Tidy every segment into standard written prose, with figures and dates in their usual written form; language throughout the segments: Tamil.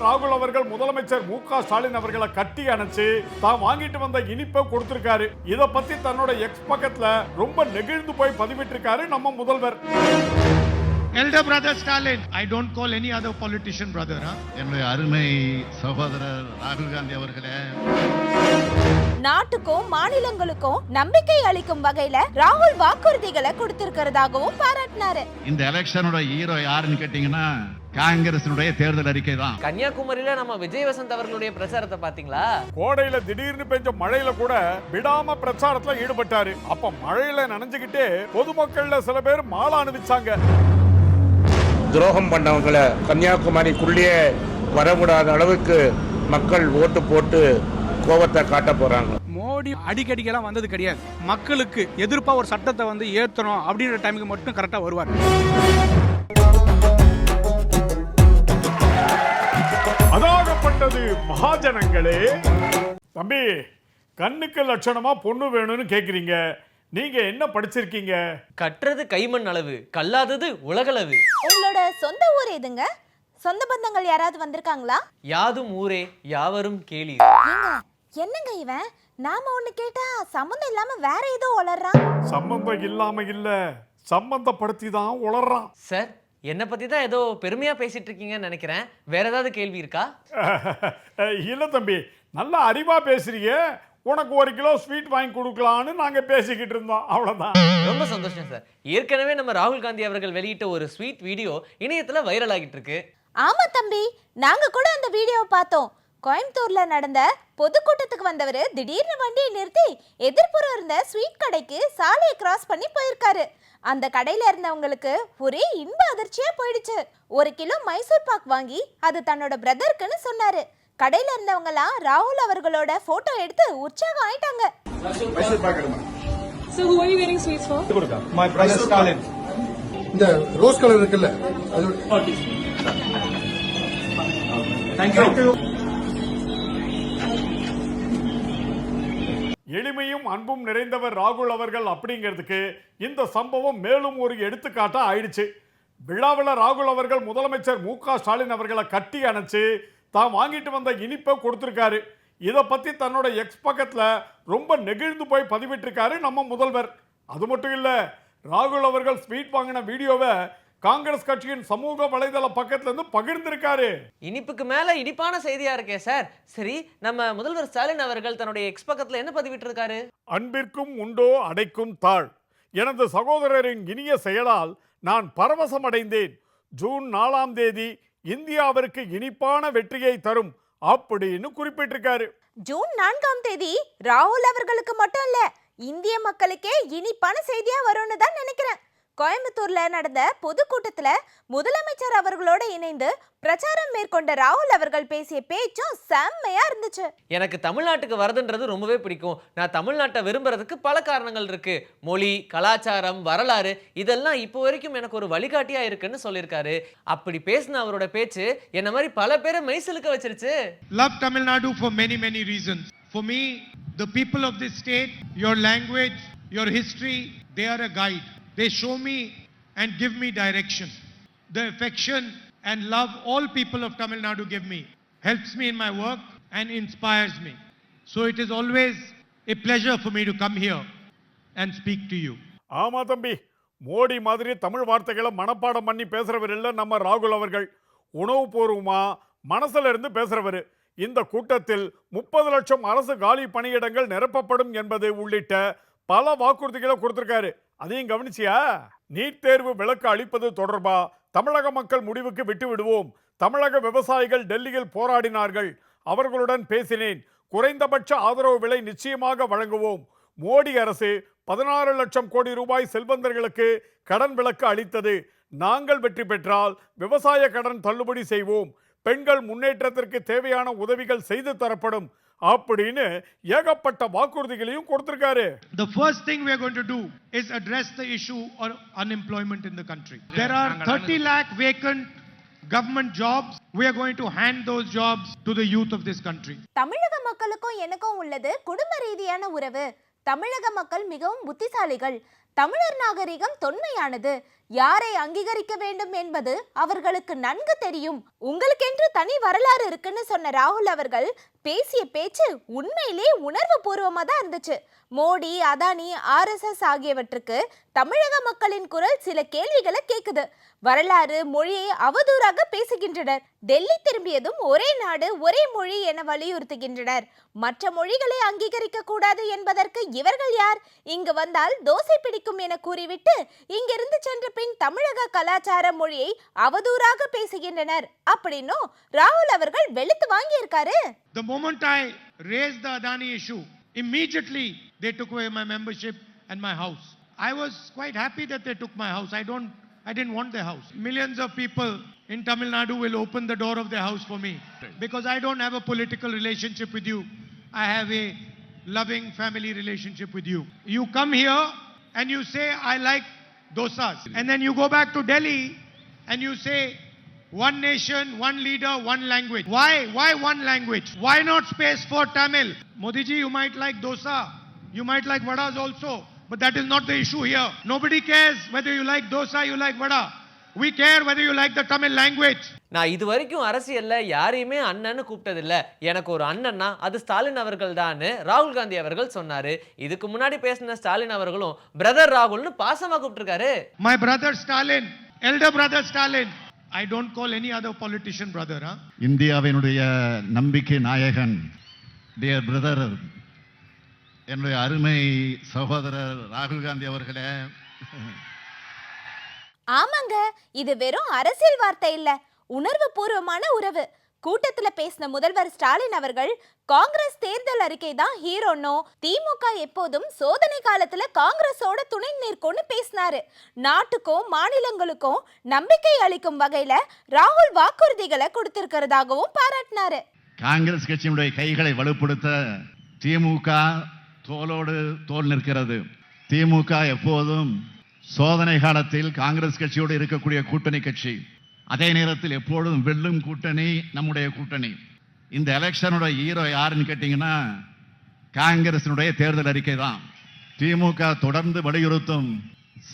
ராகுல் அவர்கள் முதலமைச்சர் மு.க. ஸ்டாலின் அவர்களை கட்டி அணைச்சு தான் வாங்கிட்டு வந்த இனிப்பை கொடுத்திருக்காரு. இத பத்தி தன்னோட எக்ஸ் பக்கத்துல ரொம்ப நெகிழ்ந்து போய் பதிவிட்டிருக்காரு நம்ம முதல்வர். Elder brother Stalin, I don't call any other politician brother. என்னுடைய அருமை சகோதரர் ராகுல் காந்தி அவர்களே, நாட்டுக்கும் மாநிலங்களுக்கும் நம்பிக்கை அளிக்கும் வகையில ராகுல் வாக்குறுதிகளை கொடுத்திருக்கிறதாகவும் பாராட்டினாரு. இந்த எலெக்ஷனோட ஹீரோ யாருன்னு கேட்டீங்கன்னா காங்கிரசினுடைய தேர்தல் அறிக்கை தான். கன்னியாகுமரியில நம்ம விஜய் வசந்த் அவர்களுடைய பிரச்சாரத்தை பாத்தீங்களா? கோடையில திடீர்னு பெஞ்ச மழையில கூட விடாம பிரச்சாரத்துல ஈடுபட்டாரு. அப்ப மழையில நனைஞ்சுக்கிட்டே பொதுமக்கள்ல சில பேர் மாலை அணிவிச்சாங்க. துரோகம் பண்ணவங்களை கன்னியாகுமரிக்குள்ளேயே வரக்கூடாத அளவுக்கு மக்கள் ஓட்டு போட்டு கோபத்தை காட்ட போறாங்க. மோடி அடிக்கடிக்கெல்லாம் வந்தது கிடையாது. மக்களுக்கு எதிர்ப்பா ஒரு சட்டத்தை வந்து ஏற்றணும் அப்படின்ற டைமுக்கு மட்டும் கரெக்டா வருவார். அதாகப்பட்டது மகாஜனங்களே. தம்பி, கண்ணுக்கு லட்சணமா பொண்ணு வேணும்னு கேக்குறீங்க. நீங்க என்ன படிச்சிருக்கீங்க? கற்றது கைமண் அளவு, கல்லாதது உலகளவு. உங்களோட சொந்த ஊர் எதுங்க? சொந்த பந்தங்கள் யாராவது வந்திருக்காங்களா? யாதும் ஊரே யாவரும் கேளி. என்னங்க இவன்? நாம ஒண்ணு கேட்டா சம்பந்தம் இல்லாம வேற ஏதோ உளறான். சம்பந்தம் இல்லாம இல்ல, சம்பந்தப்படுத்தி தான் உளறான். சார், என்ன பத்தி தான் ஏதோ பெருமையா பேசிட்டு இருக்கீங்கன்னு நினைக்கிறேன். வேற ஏதாவது கேள்வி இருக்கா? இல்ல தம்பி, நல்ல அறிவா பேசுறீங்க. உனக்கு 1 கிலோ ஸ்வீட் வாங்கி கொடுக்கலான்னு நாங்க பேசிக்கிட்டு இருந்தோம், அவ்வளவுதான். ரொம்ப சந்தோஷம் சார். ஏற்கனவே நம்ம ராகுல் காந்தி அவர்கள் வெளியிட்ட ஒரு ஸ்வீட் வீடியோ இணையத்துல வைரல் ஆகிட்டு இருக்கு. ஆமா தம்பி, நாங்க கூட அந்த வீடியோவை பார்த்தோம். கோயம்புத்தூர்ல நடந்த பொதுக்கூட்டத்துக்கு வந்தவர் திடீர்னு வண்டியை நிறுத்தி எதிர்ப்புறம் இருந்த ஸ்வீட் கடைக்கு சாலையை கிராஸ் பண்ணி போயிருக்காரு. அந்த கடையில இருந்தவங்களுக்கு ஒரே இன்ப அதிர்ச்சியா போயிடுச்சு. 1 கிலோ மைசூர் பாக் வாங்கி அது தன்னோட பிரதருக்குன்னு சொன்னாரு. கடையில இருந்தவங்கலாம் ராகுல் அவர்களோட போட்டோ எடுத்து உற்சாகம் ஆயிட்டாங்க. So who are you getting sweets for? My brother Stalin. இந்த ரோஸ் கலர் இருக்குல்ல, அது Thank you. எளிமையும் அன்பும் நிறைந்தவர் ராகுல் அவர்கள் அப்படிங்கிறதுக்கு இந்த சம்பவம் மேலும் ஒரு எடுத்துக்காட்டா ஆயிடுச்சு. விழாவில் ராகுல் அவர்கள் முதலமைச்சர் மு.க. ஸ்டாலின் அவர்களை கட்டி அணைச்சு தான் வாங்கிட்டு வந்த இனிப்பை கொடுத்திருக்காரு. இதை பத்தி தன்னோட எக்ஸ் பக்கத்துல ரொம்ப நெகிழ்ந்து போய் பதிவிட்டிருக்காரு நம்ம முதல்வர். அது மட்டும் இல்ல, ராகுல் அவர்கள் ஸ்வீட் வாங்கின வீடியோவை காங்கிரஸ் கட்சியின் சமூக வலைதள பக்கத்துல இருந்து பகிர்ந்திருக்காரு. இனிப்புக்கு மேல இனிப்பான செய்தியா இருக்கே சார். சரி, நம்ம முதல்வர் ஸ்டாலின் அவர்கள் தன்னுடைய எக்ஸ் பக்கத்துல என்ன பதிவிட்டு இருக்காரு? அன்பிற்கும் உண்டோ அடைக்கும் தாழ். எனது சகோதரரின் இனிய செயலால் நான் பரவசம் அடைந்தேன். ஜூன் 4ஆம் தேதி இந்தியாவிற்கு இனிப்பான வெற்றியை தரும் அப்படின்னு குறிப்பிட்டிருக்காரு. ஜூன் 4ஆம் தேதி ராகுல் அவர்களுக்கு மட்டும் இல்ல, இந்திய மக்களுக்கே இனிப்பான செய்தியா வரும்னு தான் நினைக்கிறேன். கோயம்புத்தூர்ல நடந்த பொதுக்கூட்டத்துல முதலமைச்சர் அவர்களோட இணைந்து பிரச்சாரம் மேற்கொண்ட ராகுல் அவர்கள் பேசிய பேச்சும் செம்மையா இருந்துச்சு. எனக்கு தமிழ்நாட்டுக்கு வரதுன்றது ரொம்பவே பிடிக்கும். நான் தமிழ்நாட்டை விரும்புறதுக்கு பல காரணங்கள் இருக்கு. மொழி, கலாச்சாரம், வரலாறு இதெல்லாம் இப்போ வரைக்கும் எனக்கு ஒரு வழிகாட்டியா இருக்குன்னு சொல்லியிருக்காரு. அப்படி பேசின அவரோட பேச்சு என்ன மாதிரி பல பேரை மெய்சிலுக்க வச்சிருச்சு. Love Tamil Nadu for many reasons. For me, the people of this state, your language, your history, they are a guide. They show me and give me direction. The affection and love all people of Tamil Nadu give me helps me in my work and inspires me. So it is always a pleasure for me to come here and speak to you. ஆமா தம்பி, மோடி மாதிரி தமிழ் வார்த்தைகளை மனப்பாடம் பண்ணி பேசுறவர் இல்ல நம்ம ராகுல் அவர்கள். உணவுபூர்வமா மனசுல இருந்து பேசுறவர். இந்த கூட்டத்தில் 30 லட்சம் அரசு காலி பணியிடங்கள் நிரப்பப்படும் என்பது உள்ளிட்ட பல வாக்குறுதிகளை கொடுத்திருக்காரு. அதையும் கவனிச்சியா? நீட் தேர்வு விலக்கு அளிப்பது தொடர்பா தமிழக மக்கள் முடிவுக்கு விட்டு விடுவோம். தமிழக விவசாயிகள் டெல்லியில் போராடினார்கள், அவர்களுடன் பேசினேன். குறைந்தபட்ச ஆதரவு விலை நிச்சயமாக வழங்குவோம். மோடி அரசு 16 லட்சம் கோடி ரூபாய் செல்வந்தர்களுக்கு கடன் விலக்கு அளித்தது. நாங்கள் வெற்றி பெற்றால் விவசாய கடன் தள்ளுபடி செய்வோம். பெண்கள் முன்னேற்றத்திற்கு தேவையான உதவிகள் செய்து தரப்படும் அப்படின்னு ஏகப்பட்ட வாக்குறுதிகளையும் கொடுத்திருக்காரு. The first thing we are going to do is address the issue of unemployment in the country. There are 30 lakh vacant government jobs. We are going to hand those jobs to the youth of this country. தமிழக மக்களுக்கும் எனக்கும் உள்ளது குடும்ப ரீதியான உறவு. தமிழக மக்கள் மிகவும் புத்திசாலிகள். தமிழர் நாகரிகம் தொன்மையானது. யாரை அங்கீகரிக்க வேண்டும் என்பது அவர்களுக்கு நன்கு தெரியும். உங்களுக்கென்று தனி வரலாறு இருக்குன்னு சொன்ன ராகுல் அவர்கள் பேசிய பேச்சு உண்மையிலே உணர்வு பூர்வமா தான் இருந்துச்சு. மோடி, அதானி, RSS ஆகியவற்றுக்கு தமிழக மக்களின் குரல் சில கேள்விகளை கேக்குது. வரலாறு, மொழியை அவதூறாக பேசுகின்றனர். டெல்லி திரும்பியதும் ஒரே நாடு ஒரே மொழி என வலியுறுத்துகின்றனர். மற்ற மொழிகளை அங்கீகரிக்க கூடாது என்பதற்கு இவர்கள் யார்? இங்கு வந்தால் தோசை பிடிக்கும் என கூறிவிட்டு இங்கிருந்து சென்ற பின் தமிழக கலாச்சார மொழியை அவதூறாக பேசுகின்றனர் அப்படின்னும் ராகுல் அவர்கள் வெளுத்து வாங்கியிருக்காரு. The moment I raised the Adani issue, immediately they took away my membership and my house. I was quite happy that they took my house. I didn't want their house. Millions of people in Tamil Nadu will open the door of their house for me because I don't have a political relationship with you. I have a loving family relationship with you. You come here and you say, I like dosas. And then you go back to Delhi and you say, one nation, one leader, one language. Why one language? Why not space for Tamil? Modi ji, you might like dosa. You might like vadas also. But that is not the issue here. Nobody cares whether you like dosa, you like vada. We care whether you like the Tamil language. நான் இது வரைக்கும் அரசியல்ல யாரையுமே அண்ணன்னு கூப்பிட்டதில்ல. எனக்கு ஒரு அண்ணன்னா அது ஸ்டாலின் அவர்கள் தான் ராகுல் காந்தி அவர்கள் சொன்னாரு. இதுக்கு முன்னாடி பேசின ஸ்டாலின் அவர்களும் பிரதர் ராகுல்னு பாசமா கூப்பிட்டிருக்காரு. My brother Stalin, elder brother Stalin. I don't call any other politician brother, huh? இந்தியாவினுடைய நம்பிக்கை நாயகன் டியர் பிரதர் என்னுடைய அருமை சகோதரர் ராகுல் காந்தி அவர்களே. ஆமாங்க, இது வெறும் அரசியல் வார்த்தை இல்ல, உணர்வு பூர்வமான உறவு. கூட்டத்துல பேசின முதல்வர் ஸ்டாலின் அவர்கள் காங்கிரஸ் தேர்தல் அறிக்கை தான் ஹீரோனோ, திமுக எப்போதும் சோதனை காலத்துல காங்கிரஸோட துணை நிற்கும்னு பேசினாரு. நாட்டுக்கும் மாநிலங்களுக்கும் நம்பிக்கை அளிக்கும் வகையில ராகுல் வாக்குறுதிகளை கொடுத்திருக்கிறதாகவும் பாராட்டினாரு. காங்கிரஸ் கட்சியினுடைய கைகளை வலுப்படுத்த திமுக தோளோடு தோள் நிற்கிறது. திமுக எப்போதும் சோதனை காலத்தில் காங்கிரஸ் கட்சியோடு இருக்கக்கூடிய கூட்டணி கட்சி. அதே நேரத்தில் எப்பொழுதும் வெல்லும் கூட்டணி நம்முடைய கூட்டணி. இந்த எலெக்ஷனுடைய ஹீரோ யாருன்னு கேட்டீங்கன்னா காங்கிரசினுடைய தேர்தல் அறிக்கை தான். திமுக தொடர்ந்து வலியுறுத்தும்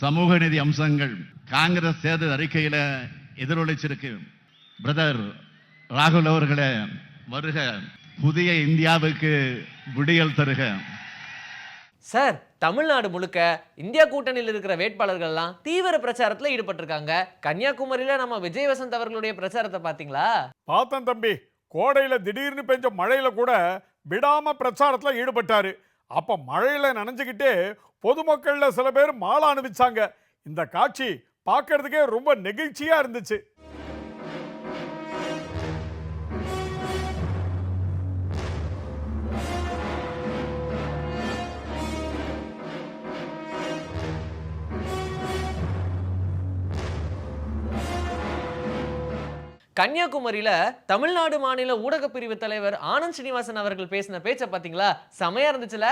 சமூக நீதி அம்சங்கள் காங்கிரஸ் தேர்தல் அறிக்கையில எதிரொலிச்சிருக்கு. பிரதர் ராகுல் அவர்களே வருக, புதிய இந்தியாவுக்கு விடியல் தருக. சார், தமிழ்நாடு முழுக்க இந்தியா கூட்டணியில் இருக்கிற வேட்பாளர்கள்லாம் தீவிர பிரச்சாரத்துல ஈடுபட்டிருக்காங்க. கன்னியாகுமரியில நம்ம விஜய் வசந்த் அவர்களுடைய பிரச்சாரத்தை பாத்தீங்களா? பார்த்தேன் தம்பி. கோடையில திடீர்னு பெஞ்ச மழையில கூட விடாம பிரச்சாரத்துல ஈடுபட்டாரு. அப்ப மழையில நனைஞ்சுக்கிட்டே பொதுமக்கள்ல சில பேர் மாலை அணிவிச்சாங்க. இந்த காட்சி பார்க்கறதுக்கே ரொம்ப நெகிழ்ச்சியா இருந்துச்சு. கன்னியாகுமரியில தமிழ்நாடு மாநில ஊடக பிரிவு தலைவர் ஆனந்த் ஸ்ரீனிவாசன் அவர்கள் பேசின பேச்ச பாத்தீங்களா? செமையா இருந்துச்சுல?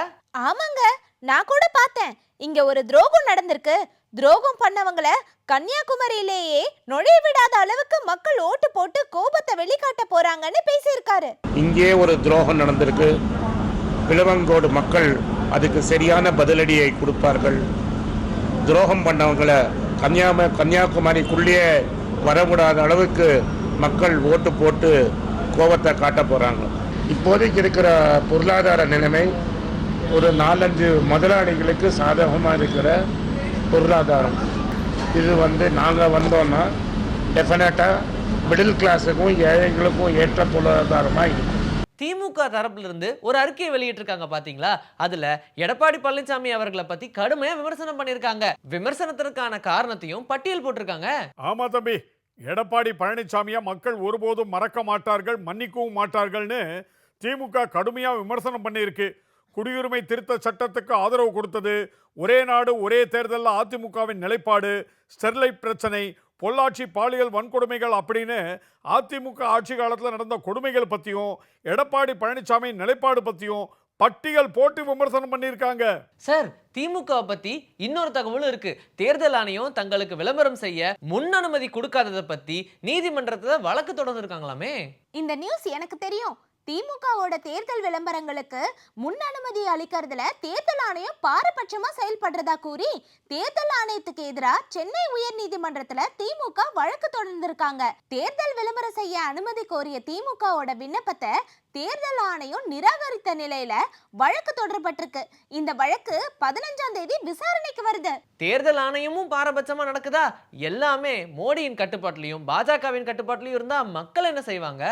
ஆமாங்க, நான் கூட பார்த்தேன். இங்க ஒரு துரோகம் நடந்திருக்கு. துரோகம் பண்ணவங்கள கன்னியாகுமரியிலேயே நுழைய விடாத அளவுக்கு மக்கள் ஓட்டு போட்டு கோபத்தை வெளிக்காட்ட போறாங்கன்னு பேசியிருக்காரு. இங்கே ஒரு துரோகம் நடந்திருக்கு. விளவங்கோடு மக்கள் அதுக்கு சரியான பதிலடியை கொடுப்பார்கள். துரோகம் பண்ணவங்களை கன்னியாகுமரிக்குள்ளேயே வரக்கூடாத அளவுக்கு மக்கள் ஓட்டு போட்டு கோபத்தை காட்ட போகிறாங்க. இப்போதைக்கு இருக்கிற பொருளாதார நிலைமை ஒரு 4-5 முதலாளிகளுக்கு சாதகமாக இருக்கிற பொருளாதாரம். இது நாங்கள் வந்தோன்னா டெஃபினட்டாக மிடில் கிளாஸுக்கும் ஏழைகளுக்கும் ஏற்ற பொருளாதாரமாக இருக்கும். திமுக தரப்புல இருந்து ஒரு அறிக்கையை வெளியிட்டிருக்காங்க பாத்தீங்களா? அதுல எடப்பாடி பழனிசாமி அவர்களை பத்தி கடுமையா விமர்சனம் பண்ணிருக்காங்க. விமர்சனத்திற்கான காரணத்தையும் பட்டியல் போட்டிருக்காங்க. ஆமா தம்பி, எடப்பாடி பழனிசாமியை மக்கள் ஒருபோதும் மறக்க மாட்டார்கள், மன்னிக்கவும் மாட்டார்கள்னு திமுக கடுமையா விமர்சனம் பண்ணியிருக்கு. குடியுரிமை திருத்த சட்டத்துக்கு ஆதரவு கொடுத்தது, ஒரே நாடு ஒரே தேர்தலில் அதிமுகவின் நிலைப்பாடு, ஸ்டெர்லைட் பிரச்சனை, பொள்ளாச்சி பாலியல் வன்கொடுமைகள் அப்படின்னு அதிமுக ஆட்சி காலத்தில் நடந்த கொடுமைகள் பற்றியும் எடப்பாடி பழனிசாமி நிலைப்பாடு பற்றியும் பட்டியல் போட்டு விமர்சனம் பண்ணியிருக்காங்க. சார், திமுக பத்தி இன்னொரு தகவலும் இருக்கு. தேர்தல் ஆணையம் தங்களுக்கு விளம்பரம் செய்ய முன் அனுமதி கொடுக்காததை பத்தி நீதிமன்றத்துல வழக்கு தொடர்ந்துருக்காங்களாமே. இந்த நியூஸ் எனக்கு தெரியும். திமுகவோட தேர்தல் விளம்பரங்களுக்கு முன் அனுமதி அளிக்கிறதுல தேர்தல் ஆணையம் பாரபட்சமா செயல்படுறதா கூறி தேர்தல் ஆணையத்துக்கு எதிராக சென்னை உயர்நீதிமன்றத்துல திமுக வழக்கு தொடர்ந்திருக்காங்க. தேர்தல் விளம்பரம் செய்ய அனுமதி கோரிய திமுகவோட விண்ணப்பத்தை தேர்தல் ஆணையம் நிராகரித்த நிலையில வழக்கு தொடரப்பட்டிருக்கு. இந்த வழக்கு 15ஆம் தேதி விசாரணைக்கு வருது. தேர்தல் ஆணையமும் பாரபட்சமா நடக்குதா? எல்லாமே மோடியின் கட்டுப்பாட்டிலையும் பாஜகவின் கட்டுப்பாட்டிலையும் இருந்தா மக்கள் என்ன செய்வாங்க?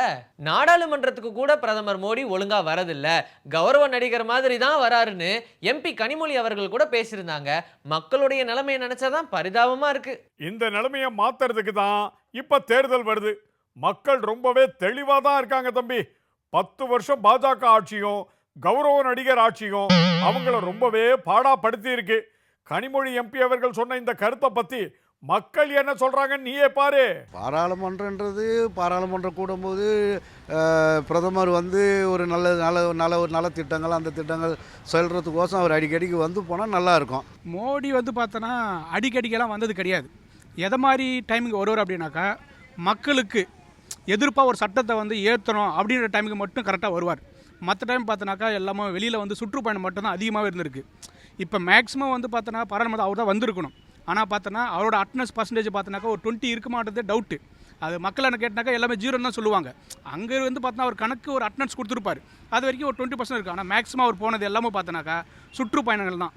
நாடாளுமன்றத்துக்கு கூட பிரதமர் மோடி ஒழுங்கா வரதில்ல, கௌரவ நடிகர் மாதிரி தான் வராருன்னு எம்பி கனிமொழி அவர்கள் கூட பேசியிருந்தாங்க. மக்களுடைய நிலைமையை நினைச்சாதான் பரிதாபமா இருக்கு. இந்த நிலைமையை மாத்துறதுக்கு தான் இப்ப தேர்தல் வருது. மக்கள் ரொம்பவே தெளிவா தான் இருக்காங்க தம்பி. 10 வருஷம் பாஜக ஆட்சியும் கௌரவ நடிகர் ஆட்சியும் அவங்கள ரொம்பவே பாடாப்படுத்தி இருக்கு. கனிமொழி எம்பி அவர்கள் சொன்ன இந்த கருத்தை பத்தி மக்கள் என்ன சொல்றாங்க நீயே பாரு. பாராளுமன்றன்றது பாராளுமன்றம் கூடும்போது பிரதமர் வந்து ஒரு நல்ல திட்டங்கள் அந்த திட்டங்கள் சொல்கிறதுக்கோசம் அவர் அடிக்கடிக்கு வந்து போனால் நல்லாயிருக்கும். மோடி வந்து பார்த்தோன்னா அடிக்கடிக்கெல்லாம் வந்தது கிடையாது. எதை மாதிரி டைமுக்கு வருவார் அப்படின்னாக்கா, மக்களுக்கு எதிர்ப்பாக ஒரு சட்டத்தை வந்து ஏற்றணும் அப்படின்ற டைமுக்கு மட்டும் கரெக்டாக வருவார். மற்ற டைம் பார்த்தோன்னாக்கா எல்லாமே வெளியில் வந்து சுற்றுப்பயணம் மட்டும்தான் அதிகமாகவே இருந்திருக்கு. இப்போ மேக்ஸிமம் வந்து பார்த்தோன்னா பாராளுமன்றம் அவர் தான் வந்திருக்கணும். ஆனால் பார்த்தோன்னா அவரோட அட்டனன்ஸ் பர்சன்டேஜ் பார்த்தோன்னாக்கா ஒரு 20 இருக்க மாட்டதே டவுட்டு. அது மக்கள் என்ன கேட்டாக்கா எல்லாமே 0 தான் சொல்லுவாங்க. அங்கே வந்து பார்த்தோன்னா அவர் கணக்கு ஒரு அட்டனன்ஸ் கொடுத்துருப்பார். அது வரைக்கும் ஒரு 20% இருக்குது. ஆனால் மேக்ஸிமம் அவர் போனது எல்லாமே பார்த்தோன்னாக்கா சுற்றுப்பயணங்கள் தான்.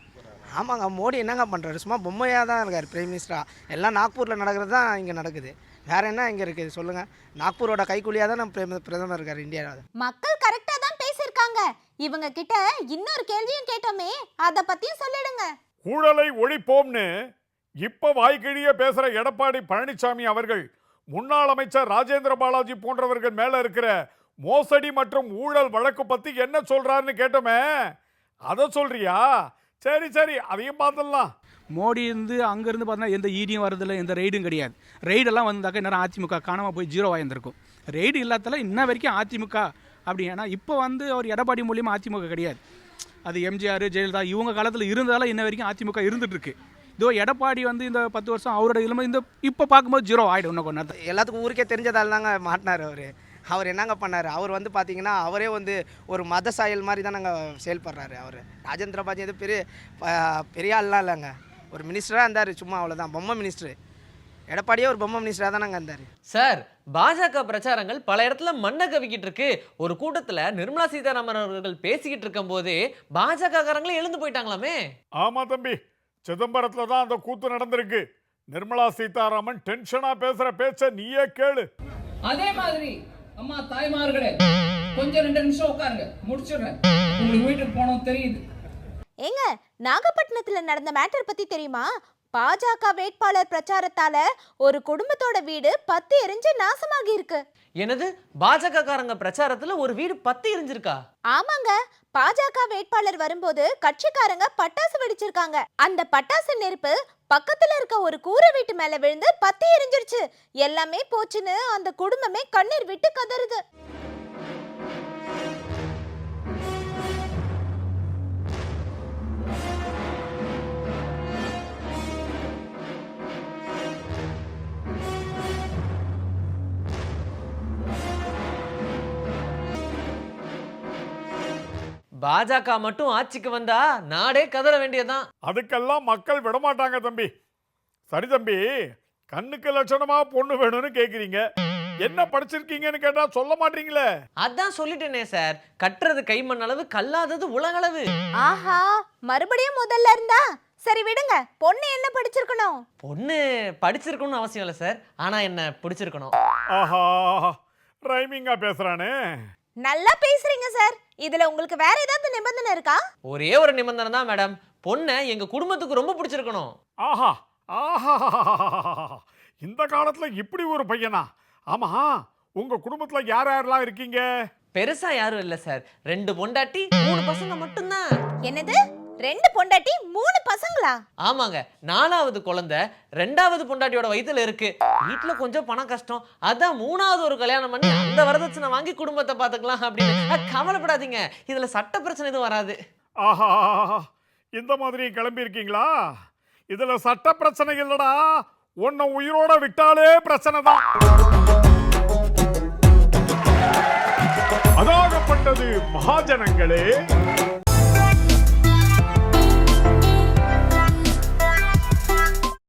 ஆமாங்க, மோடி என்னங்க பண்ணுறாரு? சும்மா பொம்மையாக தான் இருக்கார் பிரைம் மினிஸ்டராக. எல்லாம் நாக்பூரில் நடக்கிறது தான் இங்கே நடக்குது. வேறு என்ன இங்கே இருக்குது சொல்லுங்கள்? நாக்பூரோட கைக்கூலியாக தான் நம்ம பிரதமர் இருக்கார் இந்தியாவில். மக்கள் கரெக்டா தான் பேசியிருக்காங்க. இவங்க கிட்ட இன்னொரு கேள்வியும் கேட்டோமே, அதை பத்தியும் சொல்லிடுங்க. ஊழலை ஒழிப்போம்னு இப்ப வாய்க்கிழிய பேசுற எடப்பாடி பழனிசாமி அவர்கள் முன்னாள் அமைச்சர் ராஜேந்திர பாலாஜி போன்றவர்கள் மேல இருக்கிற மோசடி மற்றும் ஊழல் வழக்கு பத்தி என்ன சொல்றாருன்னு கேட்டோமே, அதை சொல்றியா? சரி சரி, அதையும் பார்த்துடலாம். மோடி இருந்து அங்கேருந்து பார்த்தீங்கன்னா எந்த ஈடியும் வரதில்லை, எந்த ரெய்டும் கிடையாது. ரெய்டெல்லாம் வந்தாக்கா இன்னும் அதிமுக காணாமல் போய் 0 ஆயிருந்திருக்கும். ரெய்டு இல்லாததால இன்ன வரைக்கும் அதிமுக அப்படி. ஏன்னா இப்போ வந்து அவர் எடப்பாடி மூலியமாக அதிமுக கிடையாது. அது எம்ஜிஆர் ஜெயலலிதா இவங்க காலத்தில் இருந்ததால இன்ன வரைக்கும் அதிமுக இருந்துட்டு இருக்கு. இதோ எடப்பாடி வந்து இந்த 10 வருஷம் அவரோட இளமை இந்த இப்போ பார்க்கும்போது 0 ஆகிடும். இன்னும் கொஞ்ச நேரத்தில் எல்லாத்துக்கும் ஊருக்கே தெரிஞ்சதால் தாங்க மாட்டினார் அவர். அவர் என்னங்க பண்ணார்? அவர் வந்து பார்த்தீங்கன்னா அவரே வந்து ஒரு மத சாயல் மாதிரி தான் நாங்கள் செயல்படுறாரு. அவர் ராஜேந்திர பாலாஜி எது பெரிய ஆள்லாம் இல்லைங்க, ஒரு மினிஸ்டராக இருந்தார். சும்மா அவ்வளோதான், பொம்மை மினிஸ்டர். எடப்பாடியே ஒரு பொம்மை மினிஸ்டராக தான் நாங்கள் இருந்தார். சார், பாஜக பிரச்சாரங்கள் பல இடத்துல மண்ணை கவிக்கிட்டு இருக்கு. ஒரு கூட்டத்துல நிர்மலா சீதாராமன் அவர்கள் பேசிக்கிட்டு இருக்கும் போதே பாஜக காரங்களே எழுந்து போயிட்டாங்களாமே. ஆமா தம்பி, சிதம்பரத்துல தான் அந்த கூத்து நடந்திருக்கு. நிர்மலா சீதாராமன் டென்ஷனா பேசுற பேச்ச நீயே கேளு. அதே மாதிரி அம்மா தாய்மார்களே, கொஞ்சம் 2 நிமிஷம் உட்காருங்க, முடிச்சிடுறேன். உங்களுக்கு வீட்டுக்கு போனோம் தெரியுது. ஏங்க, நாகப்பட்டினத்துல நடந்த மேட்டர் பத்தி தெரியுமா? பாஜக வேட்பாளர் பிரச்சாரத்தால ஒரு குடும்பத்தோட வீடு 10 எரிஞ்சு நாசமாகி இருக்கு. என்னது, பாஜக காரங்க பிரச்சாரத்துல ஒரு வீடு 10 எரிஞ்சிருக்கா? ஆமாங்க, பாஜக வேட்பாளர் வரும்போது கட்சிக்காரங்க பட்டாசு வெடிச்சிருக்காங்க. அந்த பட்டாசு நெருப்பு பக்கத்துல இருக்க ஒரு கூரை வீட்டு மேல விழுந்து 10 எரிஞ்சிருச்சு. எல்லாமே போச்சுன்னு அந்த குடும்பமே கண்ணீர் விட்டு கதறுது. பாஜக மட்டும் ஆட்சிக்கு வந்தா நாடே கதற வேண்டியதுதான். அதுக்கெல்லாம் மக்கள் விடமாட்டாங்க தம்பி. சரி தம்பி, கண்ணுக்கு லட்சணமா பொண்ணு வேணும்னு கேக்குறீங்க. என்ன படிச்சிருக்கீங்கன்னு கேட்டா சொல்ல மாட்டீங்களே. அதான் சொல்லிட்டேனே சார், கட்டுறது கைமண் அளவு, கல்லாதது உலகளவு. ஆஹா, மறுபடியும் முதல்ல இருந்தா? சரி விடுங்க, பொண்ணு என்ன படிச்சிருக்கணும்? பொண்ணு படிச்சிருக்கணும்னு அவசியம் இல்லை சார், ஆனா என்ன பிடிச்சிருக்கணும். ஆஹா, ரைமிங்கா பேசுறானே. நல்லா பேசுறீங்க சார். இதுல உங்களுக்கு வேற ஏதாவது நிபந்தனை இருக்கா? ஒரே ஒரு நிபந்தனை தான் மேடம், பொண்ணை எங்க குடும்பத்துக்கு ரொம்ப பிடிச்சிருக்கணும். ஆஹா ஆஹா, இந்த காலத்துல இப்படி ஒரு பையனா? ஆமா, உங்க குடும்பத்துல யார் யாரெல்லாம் இருக்கீங்க? பெருசா யாரும் இல்ல சார், 2 பொண்டாட்டி 3 பசங்க மட்டும்தான். என்னது, 2 பொண்டாட்டி 3 பசங்களா? ஆமாங்க, 4வது குழந்தை 2வது பொண்டாட்டியோட வயித்துல இருக்கு. வீட்டுல கொஞ்சம் பணம் கஷ்டம், அதான் 3வது ஒரு கல்யாணம் பண்ணி அந்த வரதட்சணை வாங்கி குடும்பத்தை பாத்துக்கலாம் அப்படின்னு. கவலைப்படாதீங்க, இதுல சட்ட பிரச்சனை எதுவும் வராது. ஆஹா, இந்த மாதிரி கிளம்பி இருக்கீங்களா? இதுல சட்ட பிரச்சனை இல்லடா, உன்னை உயிரோட விட்டாலே பிரச்சனை தான். அதாக ஏற்பட்டது மகாஜனங்களே.